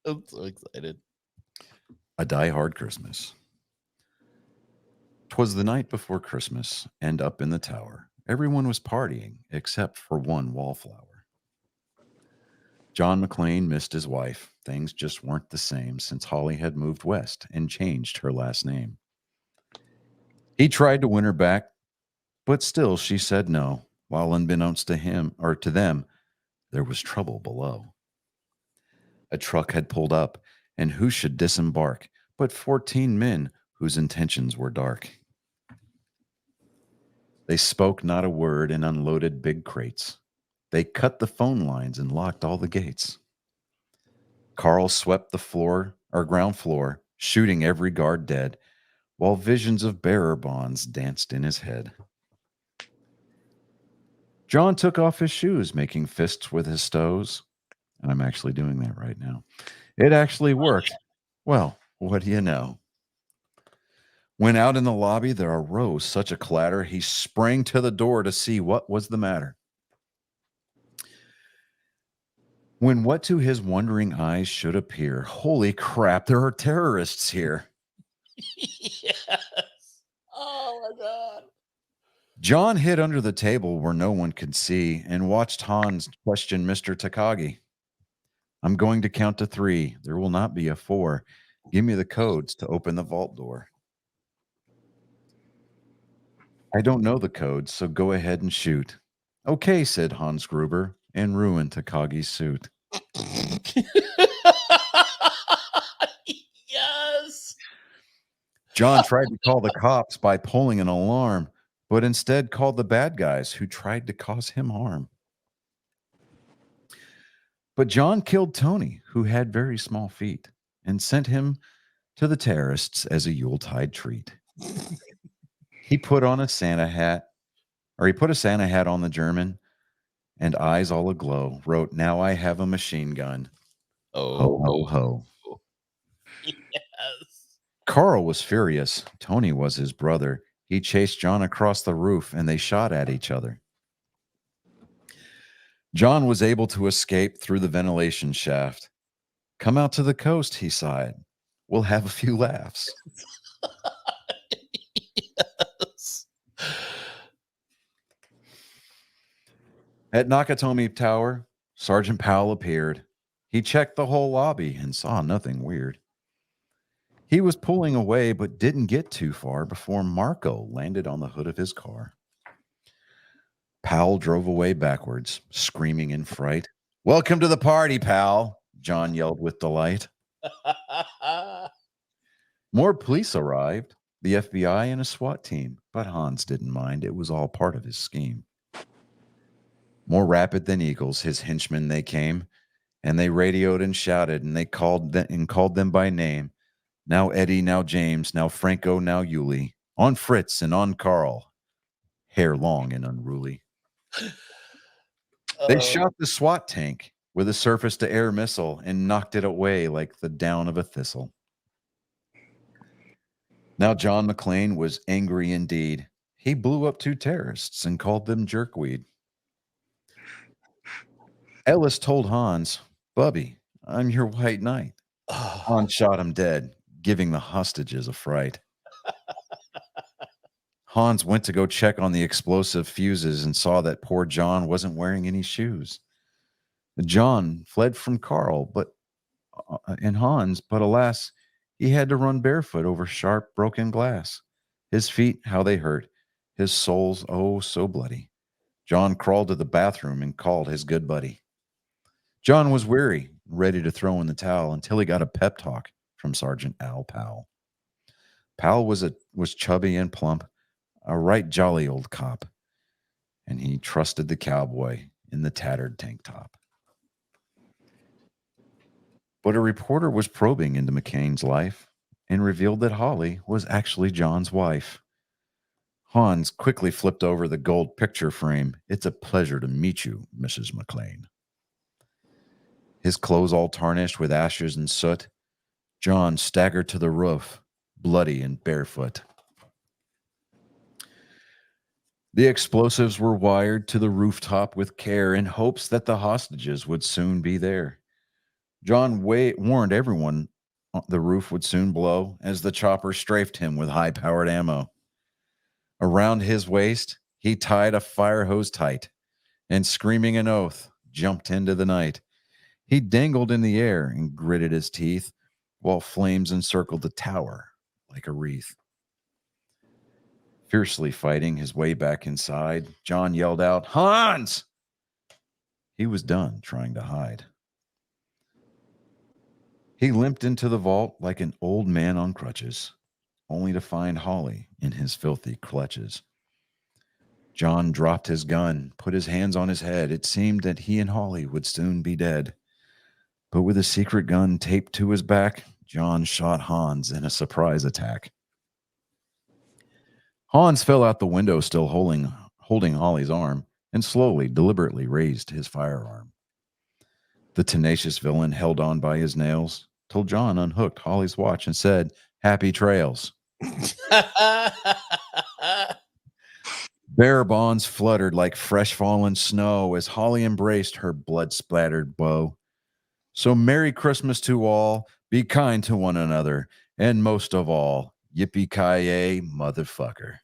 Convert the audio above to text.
I'm so excited. A Die Hard Christmas. 'Twas the night before Christmas, and up in the tower, everyone was partying except for one wallflower. John McClane missed his wife. Things just weren't the same since Holly had moved west and changed her last name. He tried to win her back, but still she said no, while unbeknownst to him or to them, there was trouble below. A truck had pulled up, and who should disembark but 14 men whose intentions were dark. They spoke not a word and unloaded big crates. They cut the phone lines and locked all the gates. Carl swept the floor or ground floor, shooting every guard dead, while visions of bearer bonds danced in his head. John took off his shoes, making fists with his toes. And I'm actually doing that right now. It actually worked. Well, what do you know? When out in the lobby, there arose such a clatter, he sprang to the door to see what was the matter. When what to his wondering eyes should appear, holy crap, there are terrorists here. Yes. Oh my god. John hid under the table where no one could see and watched Hans question Mr. Takagi. I'm going to count to 3. There will not be a 4. Give me the codes to open the vault door. I don't know the codes, so go ahead and shoot. Okay, said Hans Gruber, and ruined Takagi's suit. Yes. John tried to call the cops by pulling an alarm, but instead called the bad guys who tried to cause him harm. But John killed Tony, who had very small feet, and sent him to the terrorists as a Yuletide treat. He put on a Santa hat, or he put a Santa hat on the German, and eyes all aglow, wrote, "Now I have a machine gun. Ho, Oh. ho, ho." Yes. Carl was furious. Tony was his brother. He chased John across the roof, and they shot at each other. John was able to escape through the ventilation shaft. Come out to the coast, he sighed. We'll have a few laughs. Yes. At Nakatomi Tower, Sergeant Powell appeared. He checked the whole lobby and saw nothing weird. He was pulling away but didn't get too far before Marco landed on the hood of his car. Powell drove away backwards, screaming in fright. Welcome to the party, pal, John yelled with delight. More police arrived, the FBI and a SWAT team, but Hans didn't mind. It was all part of his scheme. More rapid than eagles, his henchmen they came, and they radioed and shouted, and they called them by name. Now Eddie, now James, now Franco, now Yuli, on Fritz and on Carl, hair long and unruly. They Oh. shot the SWAT tank with a surface-to-air missile and knocked it away like the down of a thistle. Now John McClane was angry indeed. He blew up 2 terrorists and called them jerkweed. Ellis told Hans, Bubby, I'm your white knight. Oh. Hans shot him dead, giving the hostages a fright. Hans went to go check on the explosive fuses and saw that poor John wasn't wearing any shoes. John fled from Carl, and Hans, but alas, he had to run barefoot over sharp, broken glass. His feet, how they hurt. His soles, oh, so bloody. John crawled to the bathroom and called his good buddy. John was weary, ready to throw in the towel until he got a pep talk from Sergeant Al Powell. Powell was chubby and plump, a right jolly old cop, and he trusted the cowboy in the tattered tank top. But a reporter was probing into McCain's life and revealed that Holly was actually John's wife. Hans quickly flipped over the gold picture frame. It's a pleasure to meet you, Mrs. McLean. His clothes all tarnished with ashes and soot, John staggered to the roof, bloody and barefoot. The explosives were wired to the rooftop with care in hopes that the hostages would soon be there. John warned everyone the roof would soon blow as the chopper strafed him with high-powered ammo. Around his waist, he tied a fire hose tight and, screaming an oath, jumped into the night. He dangled in the air and gritted his teeth while flames encircled the tower like a wreath. Fiercely fighting his way back inside, John yelled out, "Hans!" He was done trying to hide. He limped into the vault like an old man on crutches, only to find Holly in his filthy clutches. John dropped his gun, put his hands on his head. It seemed that he and Holly would soon be dead. But with a secret gun taped to his back, John shot Hans in a surprise attack. Hans fell out the window, still holding Holly's arm, and slowly, deliberately raised his firearm. The tenacious villain held on by his nails till John unhooked Holly's watch and said, "Happy trails." Bear bonds fluttered like fresh fallen snow as Holly embraced her blood-splattered beau. So Merry Christmas to all, be kind to one another, and most of all, yippee-ki-yay, motherfucker.